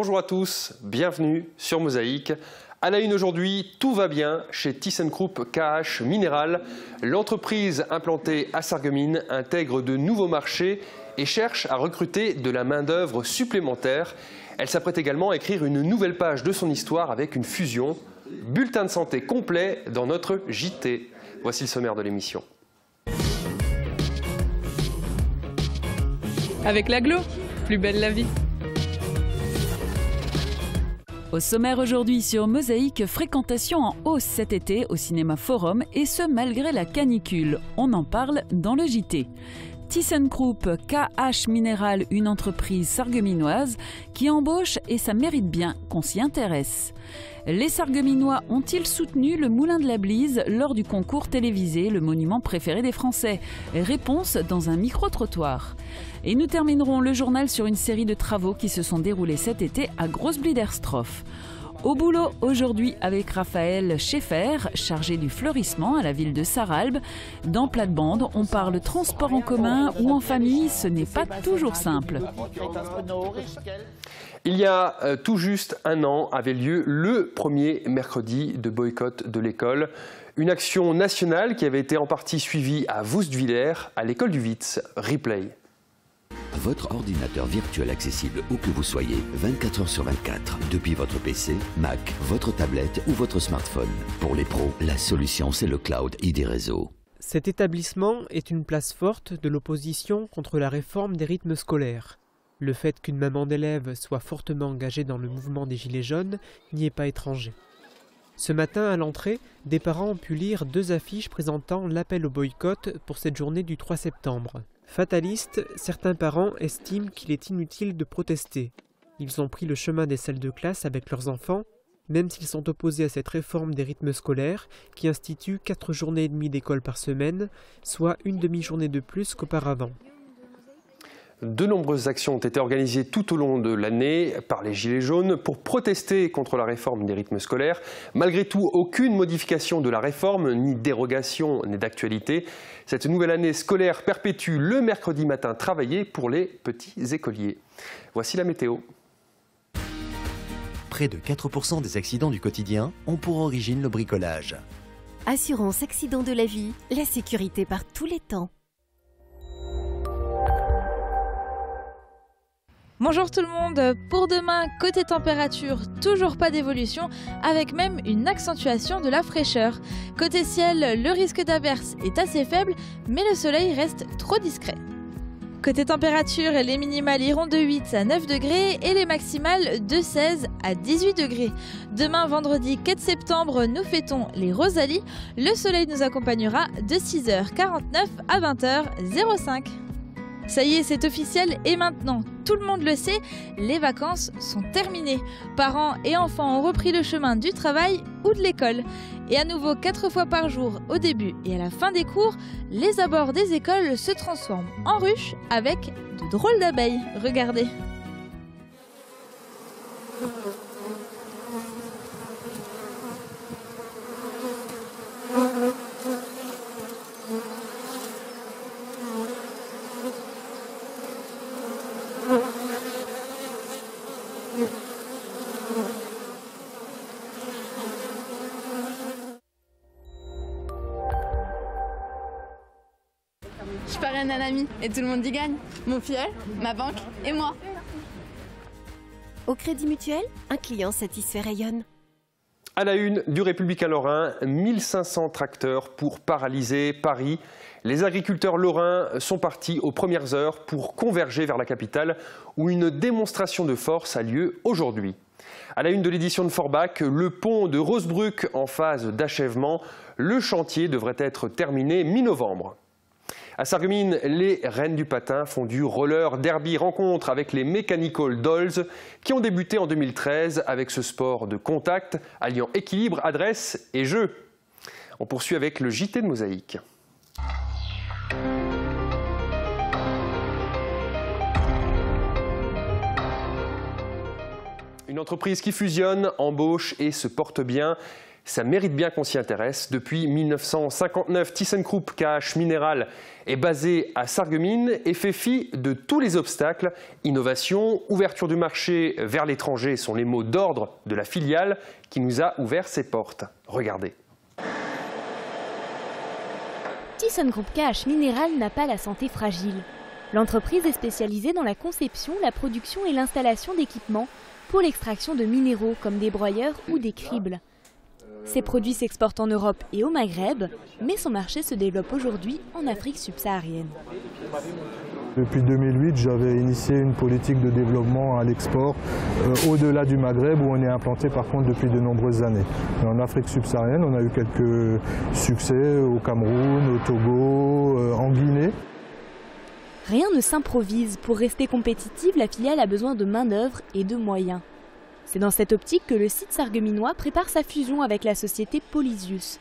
Bonjour à tous, bienvenue sur Mosaïque. À la une aujourd'hui, tout va bien chez ThyssenKrupp KH Mineral. L'entreprise implantée à Sarreguemines intègre de nouveaux marchés et cherche à recruter de la main-d'œuvre supplémentaire. Elle s'apprête également à écrire une nouvelle page de son histoire avec une fusion. Bulletin de santé complet dans notre JT. Voici le sommaire de l'émission. Avec l'aglo, plus belle la vie. Au sommaire aujourd'hui sur Mosaïque, fréquentation en hausse cet été au Cinéma Forum et ce malgré la canicule. On en parle dans le JT. ThyssenKrupp KH Mineral, une entreprise sarregueminoise qui embauche et ça mérite bien qu'on s'y intéresse. Les Sarregueminois ont-ils soutenu le Moulin de la Blise lors du concours télévisé Le monument préféré des Français? Réponse dans un micro-trottoir. Et nous terminerons le journal sur une série de travaux qui se sont déroulés cet été à Großbliederstroff. Au boulot aujourd'hui avec Raphaël Schaeffer, chargé du fleurissement à la ville de Sarralbe. Dans Plate-Bande, on parle transport en commun ou en famille, ce n'est pas toujours simple. Il y a tout juste un an avait lieu le premier mercredi de boycott de l'école. Une action nationale qui avait été en partie suivie à Woustviller, à l'école du Witz. Replay. Votre ordinateur virtuel accessible où que vous soyez, 24 heures sur 24, depuis votre PC, Mac, votre tablette ou votre smartphone. Pour les pros, la solution c'est le cloud ID Réseau. Cet établissement est une place forte de l'opposition contre la réforme des rythmes scolaires. Le fait qu'une maman d'élève soit fortement engagée dans le mouvement des Gilets jaunes n'y est pas étranger. Ce matin, à l'entrée, des parents ont pu lire 2 affiches présentant l'appel au boycott pour cette journée du 3 septembre. Fatalistes, certains parents estiment qu'il est inutile de protester. Ils ont pris le chemin des salles de classe avec leurs enfants, même s'ils sont opposés à cette réforme des rythmes scolaires qui institue 4 journées et demie d'école par semaine, soit une demi-journée de plus qu'auparavant. De nombreuses actions ont été organisées tout au long de l'année par les Gilets jaunes pour protester contre la réforme des rythmes scolaires. Malgré tout, aucune modification de la réforme, ni dérogation, n'est d'actualité. Cette nouvelle année scolaire perpétue le mercredi matin travaillé pour les petits écoliers. Voici la météo. Près de 4% des accidents du quotidien ont pour origine le bricolage. Assurance accident de la vie, la sécurité par tous les temps. Bonjour tout le monde, pour demain, côté température, toujours pas d'évolution, avec même une accentuation de la fraîcheur. Côté ciel, le risque d'averse est assez faible, mais le soleil reste trop discret. Côté température, les minimales iront de 8 à 9 degrés et les maximales de 16 à 18 degrés. Demain, vendredi 4 septembre, nous fêtons les Rosalies. Le soleil nous accompagnera de 6h49 à 20h05. Ça y est, c'est officiel et maintenant, tout le monde le sait, les vacances sont terminées. Parents et enfants ont repris le chemin du travail ou de l'école. Et à nouveau 4 fois par jour au début et à la fin des cours, les abords des écoles se transforment en ruches avec de drôles d'abeilles. Regardez. Je parraine un ami et tout le monde y gagne. Mon filleul, ma banque et moi. Au Crédit Mutuel, un client satisfait rayonne. À la une du Républicain lorrain, 1500 tracteurs pour paralyser Paris. Les agriculteurs lorrains sont partis aux premières heures pour converger vers la capitale où une démonstration de force a lieu aujourd'hui. À la une de l'édition de Forbach, le pont de Rosebruck en phase d'achèvement. Le chantier devrait être terminé mi-novembre. À Sarreguemines, les reines du patin font du roller derby rencontre avec les Mechanical Dolls qui ont débuté en 2013 avec ce sport de contact alliant équilibre, adresse et jeu. On poursuit avec le JT de Mosaïque. Une entreprise qui fusionne, embauche et se porte bien. Ça mérite bien qu'on s'y intéresse. Depuis 1959, ThyssenKrupp KH Mineral est basé à Sarreguemines et fait fi de tous les obstacles. Innovation, ouverture du marché vers l'étranger sont les mots d'ordre de la filiale qui nous a ouvert ses portes. Regardez. ThyssenKrupp KH Mineral n'a pas la santé fragile. L'entreprise est spécialisée dans la conception, la production et l'installation d'équipements pour l'extraction de minéraux comme des broyeurs ou des cribles. Ces produits s'exportent en Europe et au Maghreb, mais son marché se développe aujourd'hui en Afrique subsaharienne. Depuis 2008, j'avais initié une politique de développement à l'export au-delà du Maghreb où on est implanté par contre depuis de nombreuses années. En Afrique subsaharienne, on a eu quelques succès au Cameroun, au Togo, en Guinée. Rien ne s'improvise. Pour rester compétitive, la filiale a besoin de main-d'œuvre et de moyens. C'est dans cette optique que le site sarregueminois prépare sa fusion avec la société Polysius.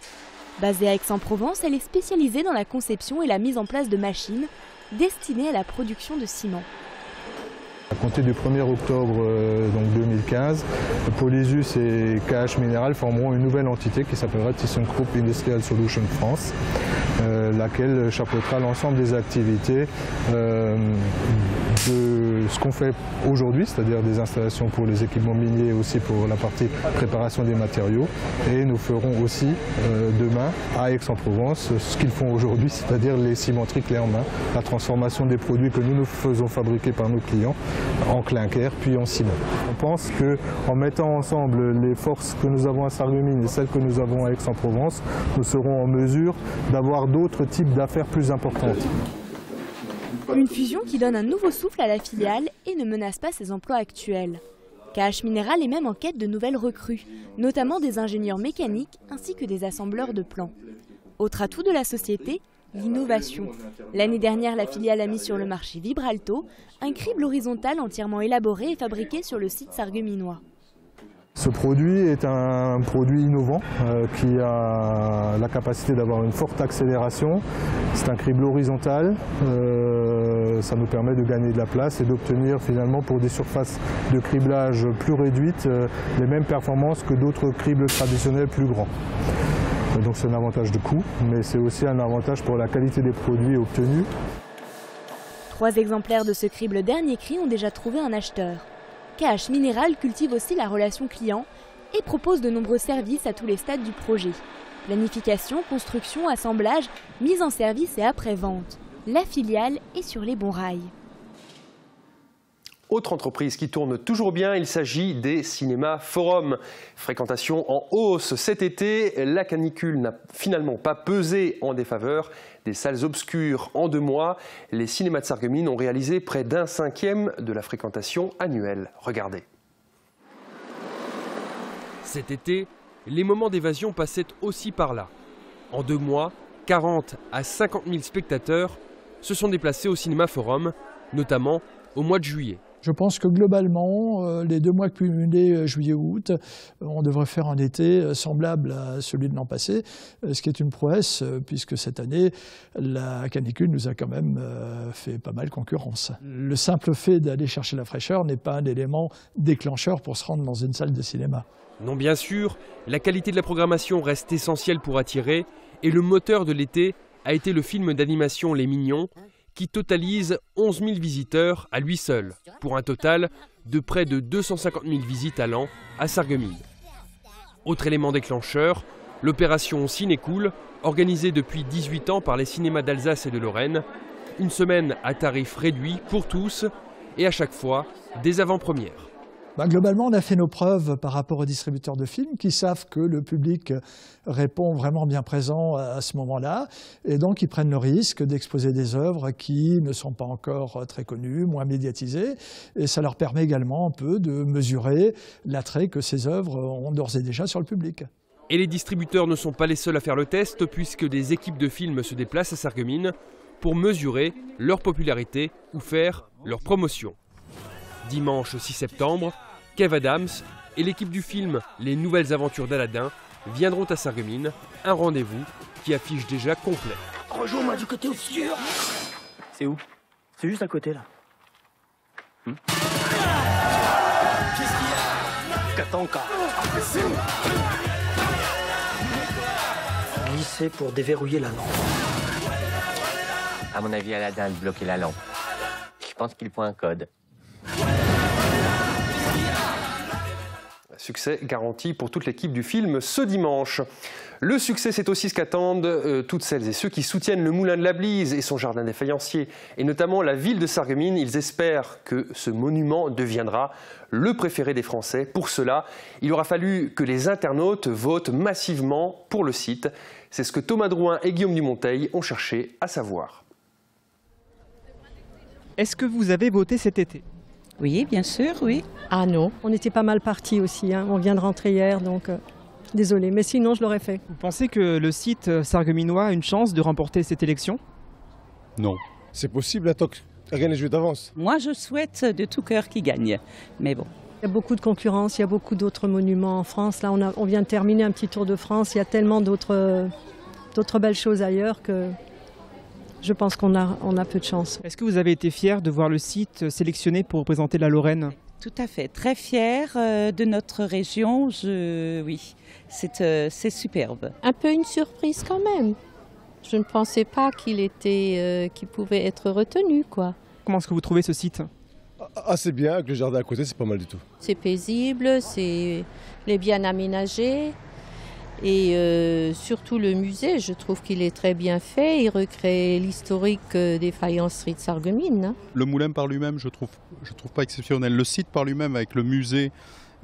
Basée à Aix-en-Provence, elle est spécialisée dans la conception et la mise en place de machines destinées à la production de ciment. À compter du 1er octobre 2015, Polysius et KH Mineral formeront une nouvelle entité qui s'appellera ThyssenKrupp Industrial Solutions France, laquelle chapeautera l'ensemble des activités de ce qu'on fait aujourd'hui, c'est-à-dire des installations pour les équipements miniers et aussi pour la partie préparation des matériaux. Et nous ferons aussi demain à Aix-en-Provence ce qu'ils font aujourd'hui, c'est-à-dire les cimenteries clés en main, la transformation des produits que nous faisons fabriquer par nos clients en clinker puis en ciment. On pense qu'en mettant ensemble les forces que nous avons à Sarreguemines et celles que nous avons à Aix-en-Provence, nous serons en mesure d'avoir d'autres types d'affaires plus importantes. Une fusion qui donne un nouveau souffle à la filiale et ne menace pas ses emplois actuels. KH Mineral est même en quête de nouvelles recrues, notamment des ingénieurs mécaniques ainsi que des assembleurs de plans. Autre atout de la société, l'innovation. L'année dernière, la filiale a mis sur le marché Vibralto, un crible horizontal entièrement élaboré et fabriqué sur le site sarregueminois. Ce produit est un produit innovant qui a la capacité d'avoir une forte accélération. C'est un crible horizontal, ça nous permet de gagner de la place et d'obtenir finalement pour des surfaces de criblage plus réduites les mêmes performances que d'autres cribles traditionnels plus grands. Donc c'est un avantage de coût, mais c'est aussi un avantage pour la qualité des produits obtenus. 3 exemplaires de ce crible dernier cri ont déjà trouvé un acheteur. KH Mineral cultive aussi la relation client et propose de nombreux services à tous les stades du projet. Planification, construction, assemblage, mise en service et après-vente. La filiale est sur les bons rails. Autre entreprise qui tourne toujours bien, il s'agit des cinémas Forum. Fréquentation en hausse cet été, la canicule n'a finalement pas pesé en défaveur des salles obscures. En 2 mois, les cinémas de Sarreguemines ont réalisé près d'un 5e de la fréquentation annuelle. Regardez. Cet été, les moments d'évasion passaient aussi par là. En 2 mois, 40 à 50 000 spectateurs se sont déplacés au cinéma Forum, notamment au mois de juillet. Je pense que globalement, les 2 mois cumulés juillet-août, on devrait faire un été semblable à celui de l'an passé, ce qui est une prouesse puisque cette année, la canicule nous a quand même fait pas mal concurrence. Le simple fait d'aller chercher la fraîcheur n'est pas un élément déclencheur pour se rendre dans une salle de cinéma. Non, bien sûr, la qualité de la programmation reste essentielle pour attirer et le moteur de l'été a été le film d'animation Les Mignons, qui totalise 11 000 visiteurs à lui seul, pour un total de près de 250 000 visites à l'an à Sarreguemines. Autre élément déclencheur, l'opération Cinécool, organisée depuis 18 ans par les cinémas d'Alsace et de Lorraine. Une semaine à tarif réduit pour tous et à chaque fois des avant-premières. Globalement, on a fait nos preuves par rapport aux distributeurs de films qui savent que le public répond vraiment bien présent à ce moment-là. Et donc, ils prennent le risque d'exposer des œuvres qui ne sont pas encore très connues, moins médiatisées. Et ça leur permet également un peu de mesurer l'attrait que ces œuvres ont d'ores et déjà sur le public. Et les distributeurs ne sont pas les seuls à faire le test, puisque des équipes de films se déplacent à Sarreguemines pour mesurer leur popularité ou faire leur promotion. Dimanche 6 septembre, Kev Adams et l'équipe du film Les Nouvelles Aventures d'Aladin viendront à Sarreguemines, un rendez-vous qui affiche déjà complet. Rejoins-moi du côté obscur. C'est où? C'est juste à côté là. Qu'est-ce qu'il y a? Katanka. visser pour déverrouiller la lampe. À mon avis, Aladdin a bloqué la lampe. Je pense qu'il faut un code. Succès garanti pour toute l'équipe du film ce dimanche. Le succès, c'est aussi ce qu'attendent toutes celles et ceux qui soutiennent le Moulin de la Blise et son jardin des faïenciers, et notamment la ville de Sarreguemines. Ils espèrent que ce monument deviendra le préféré des Français. Pour cela, il aura fallu que les internautes votent massivement pour le site. C'est ce que Thomas Drouin et Guillaume Dumonteil ont cherché à savoir. Est-ce que vous avez voté cet été ? Oui, bien sûr, oui. Ah non, on était pas mal partis aussi, hein. On vient de rentrer hier, donc désolé, mais sinon je l'aurais fait. Vous pensez que le site sarregueminois a une chance de remporter cette élection ? Non. C'est possible, tant que rien n'est joué d'avance. Moi, je souhaite de tout cœur qu'il gagne, mais bon. Il y a beaucoup de concurrence, il y a beaucoup d'autres monuments en France. Là, on vient de terminer un petit tour de France, il y a tellement d'autres belles choses ailleurs que je pense qu'on a peu de chance. Est-ce que vous avez été fier de voir le site sélectionné pour représenter la Lorraine ? Tout à fait, très fière de notre région, oui, c'est superbe. Un peu une surprise quand même. Je ne pensais pas qu'il pouvait être retenu, quoi. Comment est-ce que vous trouvez ce site ? Assez bien, avec le jardin à côté, c'est pas mal du tout. C'est paisible, il est bien aménagé. Et surtout le musée, je trouve qu'il est très bien fait. Il recrée l'historique des faïenceries de Sarreguemines. Hein. Le moulin par lui-même, je trouve pas exceptionnel. Le site par lui-même, avec le musée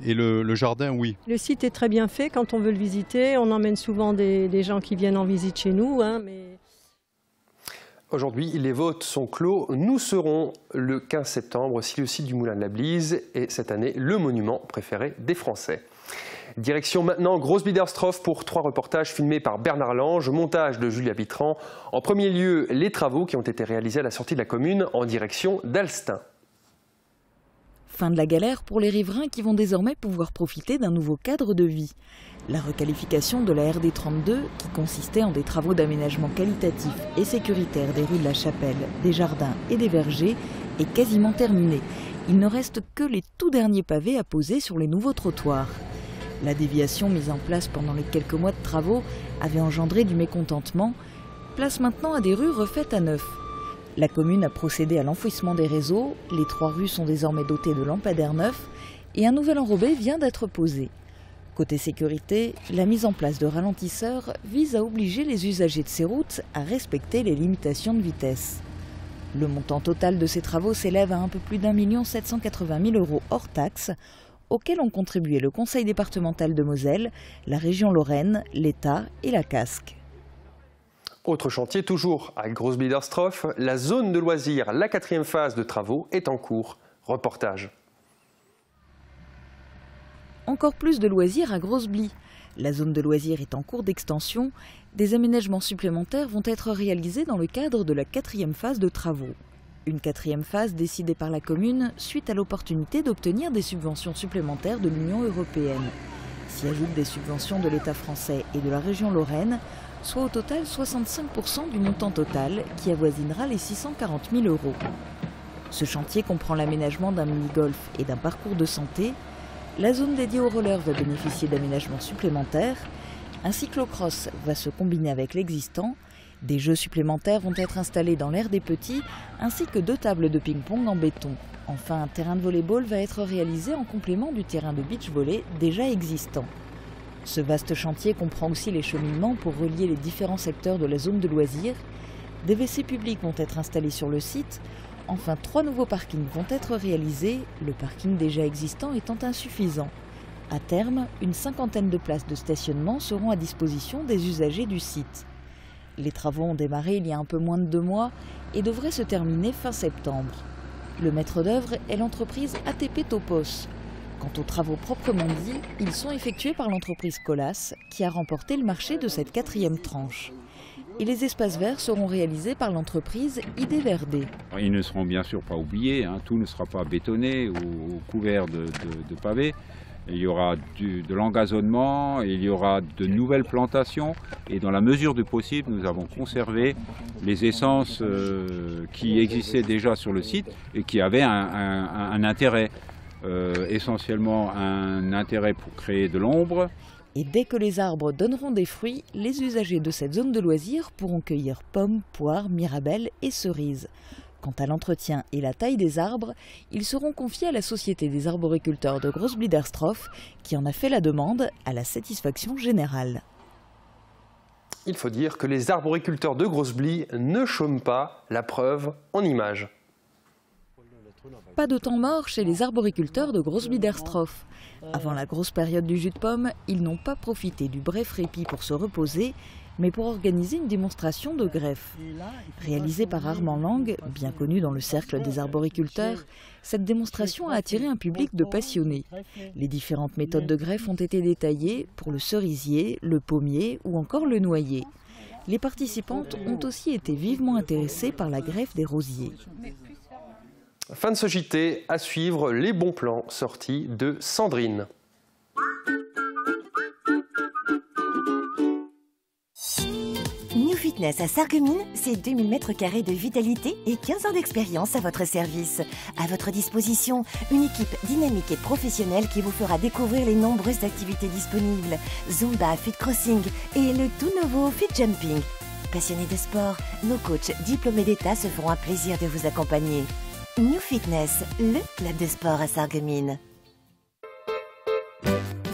et le jardin, oui. Le site est très bien fait quand on veut le visiter. On emmène souvent des gens qui viennent en visite chez nous. Hein, mais... Aujourd'hui, les votes sont clos. Nous serons le 15 septembre si le site du Moulin de la Blise est cette année le monument préféré des Français. Direction maintenant Grosse-Biederstroff pour 3 reportages filmés par Bernard Lange, montage de Julia Bitran. En premier lieu, les travaux qui ont été réalisés à la sortie de la commune en direction d'Alstin. Fin de la galère pour les riverains qui vont désormais pouvoir profiter d'un nouveau cadre de vie. La requalification de la RD 32, qui consistait en des travaux d'aménagement qualitatifs et sécuritaires des rues de la Chapelle, des jardins et des vergers, est quasiment terminée. Il ne reste que les tout derniers pavés à poser sur les nouveaux trottoirs. La déviation mise en place pendant les quelques mois de travaux avait engendré du mécontentement. Place maintenant à des rues refaites à neuf. La commune a procédé à l'enfouissement des réseaux, les 3 rues sont désormais dotées de lampadaires neufs et un nouvel enrobé vient d'être posé. Côté sécurité, la mise en place de ralentisseurs vise à obliger les usagers de ces routes à respecter les limitations de vitesse. Le montant total de ces travaux s'élève à un peu plus d'1 780 000 € hors taxes, auxquels ont contribué le Conseil départemental de Moselle, la région Lorraine, l'État et la Casque. Autre chantier, toujours à Grosse-Biederstroff, la zone de loisirs, la 4e phase de travaux est en cours. Reportage. Encore plus de loisirs à Grosse-Blie. La zone de loisirs est en cours d'extension. Des aménagements supplémentaires vont être réalisés dans le cadre de la 4e phase de travaux. Une 4e phase décidée par la commune suite à l'opportunité d'obtenir des subventions supplémentaires de l'Union européenne. S'y ajoutent des subventions de l'État français et de la région Lorraine, soit au total 65% du montant total qui avoisinera les 640 000 €. Ce chantier comprend l'aménagement d'un mini-golf et d'un parcours de santé. La zone dédiée aux rollers va bénéficier d'aménagements supplémentaires. Un cyclocross va se combiner avec l'existant. Des jeux supplémentaires vont être installés dans l'aire des petits, ainsi que 2 tables de ping-pong en béton. Enfin, un terrain de volley-ball va être réalisé en complément du terrain de beach-volley déjà existant. Ce vaste chantier comprend aussi les cheminements pour relier les différents secteurs de la zone de loisirs. Des WC publics vont être installés sur le site. Enfin, 3 nouveaux parkings vont être réalisés, le parking déjà existant étant insuffisant. À terme, une 50aine de places de stationnement seront à disposition des usagers du site. Les travaux ont démarré il y a un peu moins de 2 mois et devraient se terminer fin septembre. Le maître d'œuvre est l'entreprise ATP Topos. Quant aux travaux proprement dits, ils sont effectués par l'entreprise Colas qui a remporté le marché de cette 4e tranche. Et les espaces verts seront réalisés par l'entreprise ID Verde. Ils ne seront bien sûr pas oubliés, hein. Tout ne sera pas bétonné ou couvert de pavés. Il y aura de l'engazonnement, il y aura de nouvelles plantations et dans la mesure du possible, nous avons conservé les essences qui existaient déjà sur le site et qui avaient un intérêt, essentiellement un intérêt pour créer de l'ombre Et dès que les arbres donneront des fruits, les usagers de cette zone de loisirs pourront cueillir pommes, poires, mirabelles et cerises. Quant à l'entretien et la taille des arbres, ils seront confiés à la Société des arboriculteurs de Grossbliederstroff, qui en a fait la demande à la satisfaction générale. Il faut dire que les arboriculteurs de Grossbli ne chôment pas, la preuve en images. Pas de temps mort chez les arboriculteurs de Grossbliederstroff. Avant la grosse période du jus de pomme, ils n'ont pas profité du bref répit pour se reposer, mais pour organiser une démonstration de greffe. Réalisée par Armand Lang, bien connu dans le cercle des arboriculteurs, cette démonstration a attiré un public de passionnés. Les différentes méthodes de greffe ont été détaillées pour le cerisier, le pommier ou encore le noyer. Les participantes ont aussi été vivement intéressées par la greffe des rosiers. Fin de ce JT, à suivre les bons plans sortis de Sandrine. New Fitness à Sarreguemines, c'est 2000 m² de vitalité et 15 ans d'expérience à votre service. À votre disposition, une équipe dynamique et professionnelle qui vous fera découvrir les nombreuses activités disponibles. Zumba, Fit Crossing et le tout nouveau Fit Jumping. Passionnés de sport, nos coachs diplômés d'État se feront un plaisir de vous accompagner. New Fitness, le club de sport à Sarreguemines.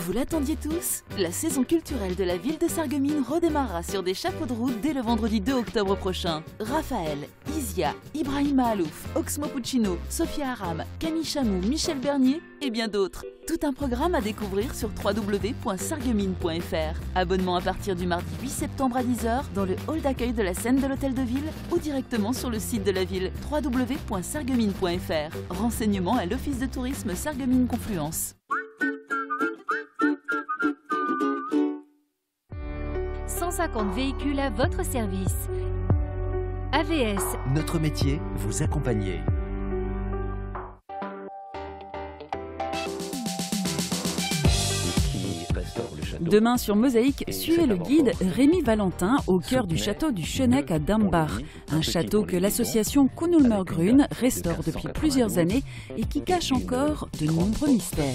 Vous l'attendiez tous? La saison culturelle de la ville de Sarreguemines redémarrera sur des chapeaux de roue dès le vendredi 2 octobre prochain. Raphaël, Isia, Ibrahima Alouf, Oxmo Puccino, Sophia Aram, Camille Chamou, Michel Bernier et bien d'autres. Tout un programme à découvrir sur www.sarreguemines.fr. Abonnement à partir du mardi 8 septembre à 10 h dans le hall d'accueil de la scène de l'hôtel de ville ou directement sur le site de la ville www.sarreguemines.fr. Renseignements à l'office de tourisme Sarreguemines Confluence. 150 véhicules à votre service. AVS. Notre métier, vous accompagner. Demain sur Mosaïque, suivez le guide Rémi Valentin au cœur du château du Schöneck à Dambach. Un château que l'association Kuhnulmer-Grün restaure depuis plusieurs années et qui cache encore de nombreux mystères.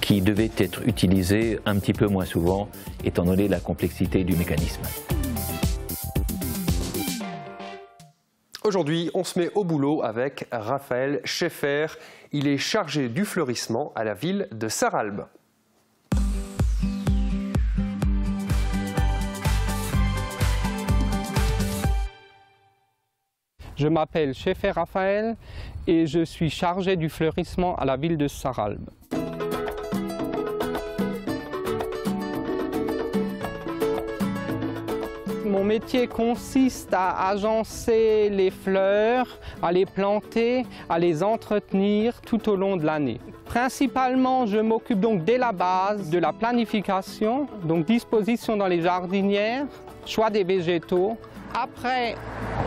Qui devait être utilisé un petit peu moins souvent, étant donné la complexité du mécanisme. Aujourd'hui, on se met au boulot avec Raphaël Schaeffer. Il est chargé du fleurissement à la ville de Sarralbe. Je m'appelle Schaeffer Raphaël et je suis chargé du fleurissement à la ville de Sarralbe. Mon métier consiste à agencer les fleurs, à les planter, à les entretenir tout au long de l'année. Principalement, je m'occupe donc dès la base de la planification, donc disposition dans les jardinières, choix des végétaux. Après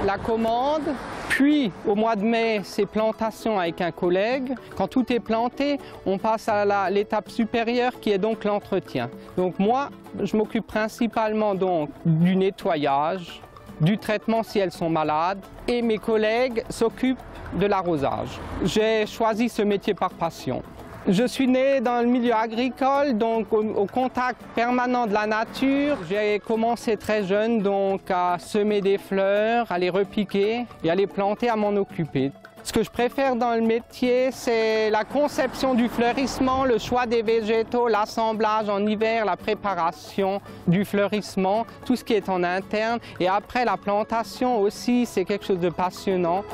la commande, puis au mois de mai, c'est plantation avec un collègue. Quand tout est planté, on passe à l'étape supérieure qui est donc l'entretien. Donc moi, je m'occupe principalement donc du nettoyage, du traitement si elles sont malades et mes collègues s'occupent de l'arrosage. J'ai choisi ce métier par passion. Je suis né dans le milieu agricole, donc au contact permanent de la nature. J'ai commencé très jeune donc à semer des fleurs, à les repiquer et à les planter, à m'en occuper. Ce que je préfère dans le métier, c'est la conception du fleurissement, le choix des végétaux, l'assemblage en hiver, la préparation du fleurissement, tout ce qui est en interne. Et après la plantation aussi, c'est quelque chose de passionnant.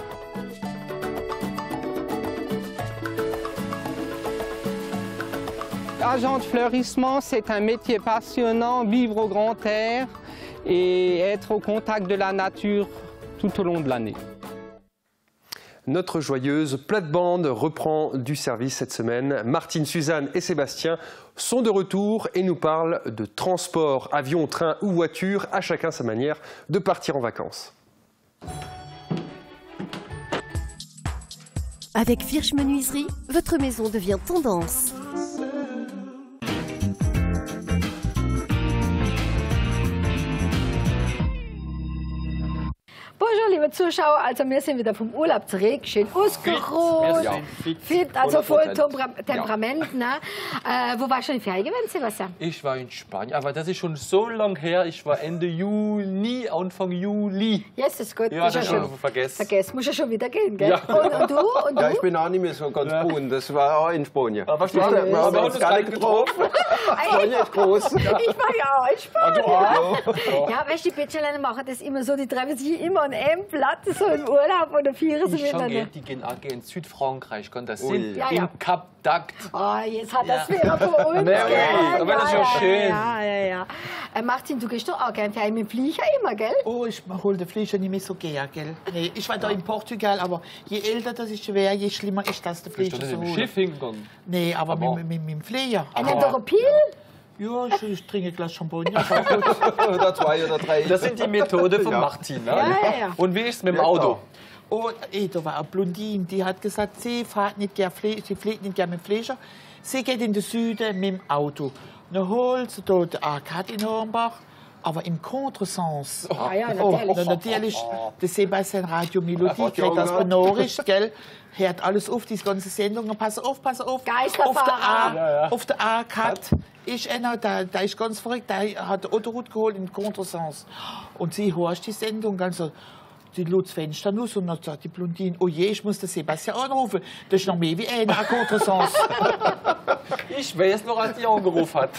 Agent de fleurissement, c'est un métier passionnant, vivre au grand air et être au contact de la nature tout au long de l'année. Notre joyeuse plate-bande reprend du service cette semaine. Martine, Suzanne et Sébastien sont de retour et nous parlent de transport, avion, train ou voiture, à chacun sa manière de partir en vacances. Avec Firsch Menuiserie, votre maison devient tendance. Bonjour, liebe Zuschauer. Also wir sind wieder vom Urlaub zurück, schön ausgeruht, fit, also voll Temperament. Ne? Wo warst du in Ferien gewesen, Sebastian? Ich war in Spanien, aber das ist schon so lang her. Ich war Ende Juni, Anfang Juli. Ja, ist das gut. Ja, das schon vergessen. Muss ja schon wieder gehen, gell? Ja. Und du? Ja, ich bin auch nicht mehr so ganz bunt. Das war auch in Spanien. Aber wir haben uns gar nicht getroffen. Spanien ist groß. Ich war ja auch in Spanien. Ja, weißt du, die Bachelorleute machen das immer so, die treffen sich immer an einem Platz, so im Urlaub oder feiern sie miteinander. Die gehen auch in Südfrankreich, kann das sein? Ja, in Cap d'Agde. Oh, jetzt hat das wieder vor uns. Aber das ist ja schön. Ja. Martin, du gehst doch auch gerne mit dem Flieger immer, gell? Oh, ich hole den Flieger nicht mehr so gerne, gell? Nee, ich war da in Portugal, aber je älter das ich wäre, je schlimmer ist das, der Flieger zu holen. Bist du mit dem Schiff hingegangen? Nee, aber mit dem Flieger. Ein Doropil? Ja, ich trinke ein Glas Champagner. Oder 2 oder 3. Das sind die Methoden von Martin. Ne? Ja. Und wie ist es mit dem Auto? Oh, da war eine Blondine, die hat gesagt, sie fährt nicht gerne mit dem Flieger. Sie geht in den Süden mit dem Auto. Dann holt sie dort den Arcade in Hornbach, aber im Contresens. Ja, natürlich. Natürlich, der Sebastian Radio Melodie kriegt das benorisch, gell? Hört alles auf, diese ganze Sendung. Pass auf. Geisterfahrer. Auf der Arcade ist einer, der ist ganz verrückt, der hat den Autoroute geholt im Contresens. Und sie hört die Sendung ganz so. Die Lutz Fenster aus und dann sagt die Blondine, oh je, ich muss den Sebastian anrufen. Das ist noch mehr wie einer Contresens. Ich weiß noch, als die angerufen hat.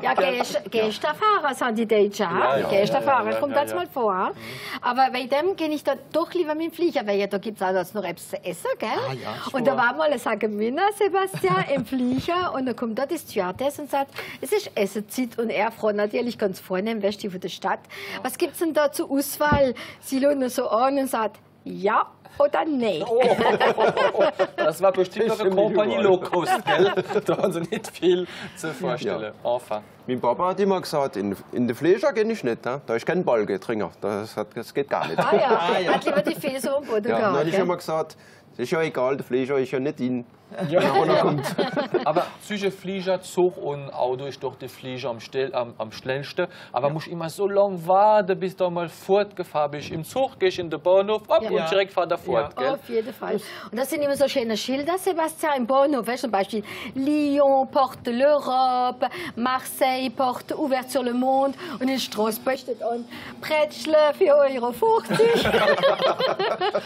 Ja, Geisterfahrer sind die Deutschen. Geisterfahrer, kommt das mal vor. Aber bei dem gehe ich da doch lieber mit dem Flieger, weil da gibt es auch noch etwas zu essen, gell? Und da war mal ein Sagemina, Sebastian, im Flieger und dann kommt da die Stewardess und sagt, es ist Essenzeit und er fragt natürlich ganz vornehm, weißt du, von der Stadt, was gibt es denn da zur Auswahl? Sie schaut so an und sagt, ja oder nein. Das war bestimmt noch eine Kompanie Low-Cost, gell? Da haben sie nicht viel zu vorstellen. Ja. Mein Papa hat immer gesagt, in den Flieger gehe ich nicht. Da ist kein Balgetrinker. Das geht gar nicht. Hat lieber die Füße am Boden gehabt. Dann habe ich immer gesagt, das ist ja egal, der Flieger ist ja nicht in. Ja. Aber zwischen Flieger, Zug und Auto ist doch der Flieger am schnellsten. Aber muss immer so lange warten, bis du mal fortgefahren bist. Im Zug gehst du in den Bahnhof und direkt fahrt er fort. Gell? Auf jeden Fall. Und das sind immer so schöne Schilder, Sebastian, im Bahnhof. Weißt, zum Beispiel Lyon, Porte l'Europe, Marseille, Porte ouverte sur le monde. Und in Straßburg steht an Prätschle für €4,50.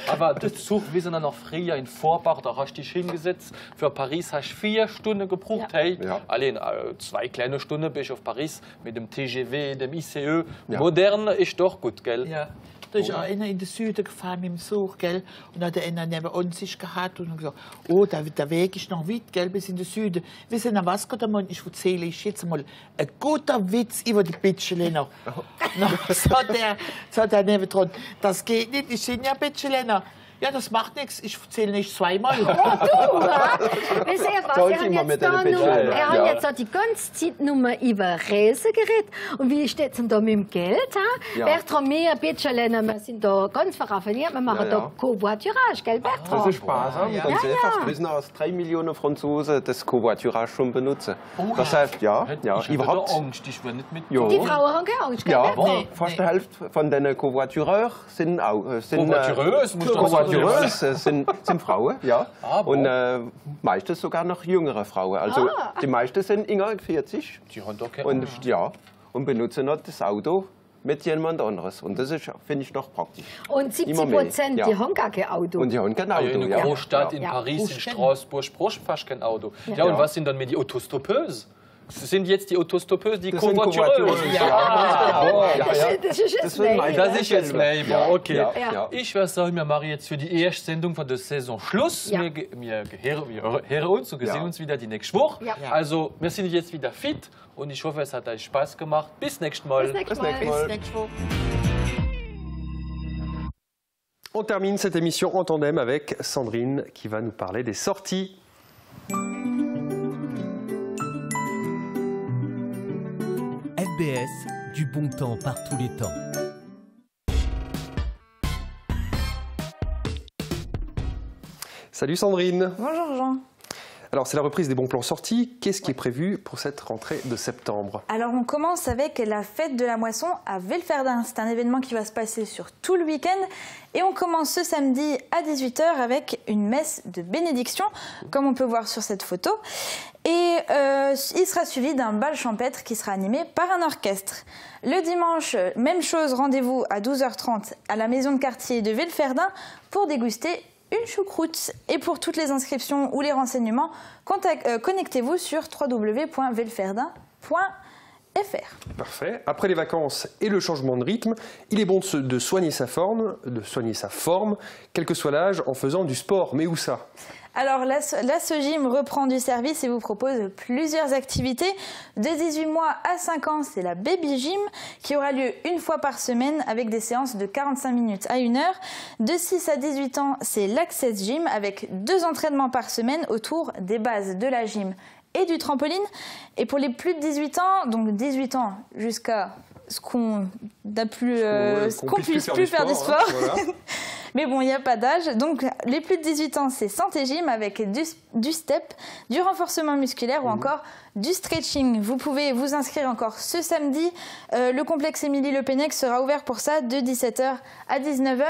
Aber der Zug, wir sind dann noch früher in Vorbach, da hast du dich hingesetzt. Für Paris hast du 4 Stunden gebraucht. Hey, allein 2 kleine Stunden bist du auf Paris mit dem TGV, dem ICE. Modern ist doch gut, gell? Ja. Da ist auch einer in den Süden gefahren mit dem Zug, gell? Und hat einer neben uns gehabt und gesagt, oh, der Weg ist noch weit, gell, bis in den Süden. Wir sind am Vasco da Gama und ich erzähle jetzt mal ein guter Witz über die Bitschelener. Sagt der nebendran, das geht nicht, ich bin ja Bitschelener. Ja, das macht nichts. Ich zähle nicht 2-mal. Oh, du, er hat jetzt auch die ganze Zeit nur über Reisen geredet. Und wie steht es denn da mit dem Geld? Ja. Bertrand, wir Bitschelener, wir sind da ganz verraffiniert. Wir machen da Covoiturage, gell, Bertrand? Das ist Spaß, ganz einfach. Wir wissen aus 3 Millionen Franzosen das Covoiturage schon benutzen. Das heißt, ich überhaupt. Angst, ich will nicht mit. Die Frauen haben keine Angst, gell? Ja, fast die Hälfte von den Covoitureurs sind sind Frauen, ja. Und meistens sogar noch jüngere Frauen. Also die meisten sind über 40. Die haben doch keine und benutzen noch das Auto mit jemand anderes. Und das finde ich noch praktisch. Und 70%, die haben gar kein Auto. Und die haben kein Auto, in der Großstadt, in Paris, in Straßburg, brauchst du fast kein Auto. Ja, und was sind dann mit die Autostoppeuses? Das sind jetzt die Autostoppeuses, die Covoitureuses. Das ist jetzt neu. Okay. Ich würde sagen, wir machen jetzt für die erste Sendung von der Saison Schluss. Wir hören uns und sehen uns wieder die nächste Woche. Also, wir sind jetzt wieder fit und ich hoffe, es hat euch Spaß gemacht. Bis nächstes Mal. Bis nächste Woche. On termine cette émission en tandem avec Sandrine qui va nous parler des sorties. FBS, du bon temps par tous les temps. Salut Sandrine. Bonjour Jean. Alors, c'est la reprise des bons plans sortis. Qu'est-ce qui est prévu pour cette rentrée de septembre? Alors, on commence avec la fête de la moisson à Velferdin. C'est un événement qui va se passer sur tout le week-end. Et on commence ce samedi à 18 h avec une messe de bénédiction, comme on peut voir sur cette photo. Et il sera suivi d'un bal champêtre qui sera animé par un orchestre. Le dimanche, même chose, rendez-vous à 12 h 30 à la maison de quartier de Velferdin pour déguster une choucroute. Et pour toutes les inscriptions ou les renseignements, connectez-vous sur www.velferdin.fr. Parfait. Après les vacances et le changement de rythme, il est bon de soigner sa forme, quel que soit l'âge, en faisant du sport. Mais où ça? Alors, la SOGIM reprend du service et vous propose plusieurs activités. De 18 mois à 5 ans, c'est la Baby Gym qui aura lieu une fois par semaine avec des séances de 45 minutes à 1 heure. De 6 à 18 ans, c'est l'Access Gym avec 2 entraînements par semaine autour des bases de la gym et du trampoline. Et pour les plus de 18 ans, donc 18 ans jusqu'à ce qu'on puisse plus faire du sport. Hein, voilà. Mais bon, il n'y a pas d'âge. Donc, les plus de 18 ans, c'est Santé Gym avec du step, du renforcement musculaire ou encore du stretching. Vous pouvez vous inscrire encore ce samedi. Le complexe Émilie Le Pennec sera ouvert pour ça de 17 h à 19 h.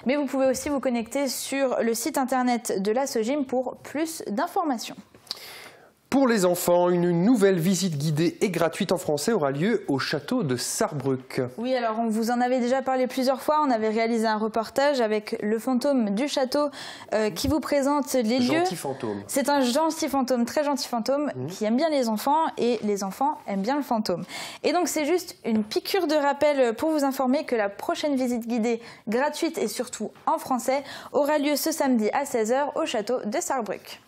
Mais vous pouvez aussi vous connecter sur le site internet de la SOGIM pour plus d'informations. Pour les enfants, une nouvelle visite guidée et gratuite en français aura lieu au château de Sarrebruck. Oui, alors on vous en avait déjà parlé plusieurs fois. On avait réalisé un reportage avec le fantôme du château qui vous présente les lieux. Gentil fantôme. C'est un gentil fantôme, très gentil fantôme qui aime bien les enfants et les enfants aiment bien le fantôme. Et donc c'est juste une piqûre de rappel pour vous informer que la prochaine visite guidée gratuite et surtout en français aura lieu ce samedi à 16 h au château de Sarrebruck.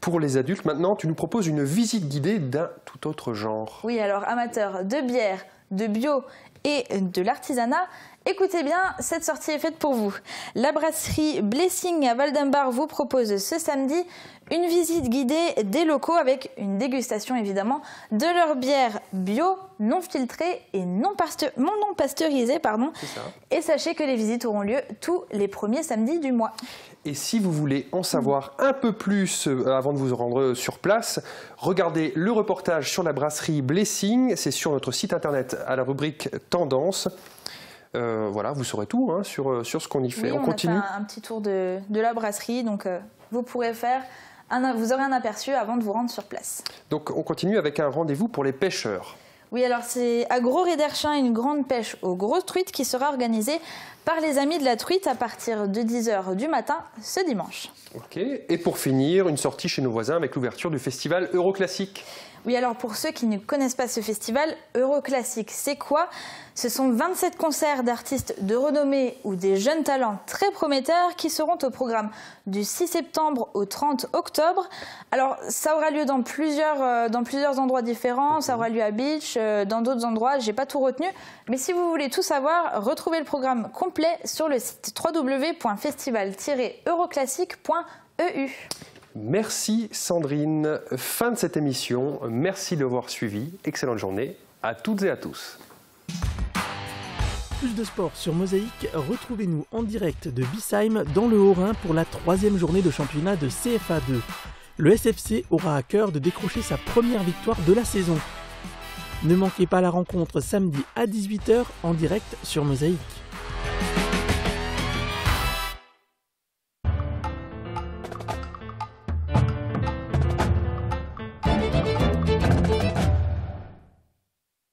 Pour les adultes, maintenant, tu nous proposes une visite guidée d'un tout autre genre. Oui, alors amateurs de bière, de bio et de l'artisanat, écoutez bien, cette sortie est faite pour vous. La brasserie Blessing à Val-d'Ambard vous propose ce samedi une visite guidée des locaux avec une dégustation évidemment de leur bière bio, non filtrée et non pasteurisée. Et sachez que les visites auront lieu tous les premiers samedis du mois. Et si vous voulez en savoir un peu plus avant de vous rendre sur place, regardez le reportage sur la brasserie Blessing. C'est sur notre site internet à la rubrique Tendance. Voilà, vous saurez tout hein, sur ce qu'on y fait. Oui, on continue. A fait un petit tour de la brasserie, donc vous pourrez vous aurez un aperçu avant de vous rendre sur place. Donc on continue avec un rendez-vous pour les pêcheurs. Oui, alors c'est à Gros-Réderchin, une grande pêche aux grosses truites qui sera organisée par les Amis de la Truite à partir de 10 h du matin ce dimanche. Ok, et pour finir, une sortie chez nos voisins avec l'ouverture du festival Euroclassique. Oui, alors pour ceux qui ne connaissent pas ce festival, Euroclassique, c'est quoi? Ce sont 27 concerts d'artistes de renommée ou des jeunes talents très prometteurs qui seront au programme du 6 septembre au 30 octobre. Alors, ça aura lieu dans plusieurs endroits différents. Ça aura lieu à Beach, dans d'autres endroits. J'ai pas tout retenu. Mais si vous voulez tout savoir, retrouvez le programme complet sur le site www.festival-euroclassique.eu. Merci Sandrine. Fin de cette émission. Merci de l'avoir suivi. Excellente journée à toutes et à tous. Plus de sport sur Mosaïque, retrouvez-nous en direct de Bissheim dans le Haut-Rhin pour la 3e journée de championnat de CFA2. Le SFC aura à cœur de décrocher sa première victoire de la saison. Ne manquez pas la rencontre samedi à 18 h en direct sur Mosaïque.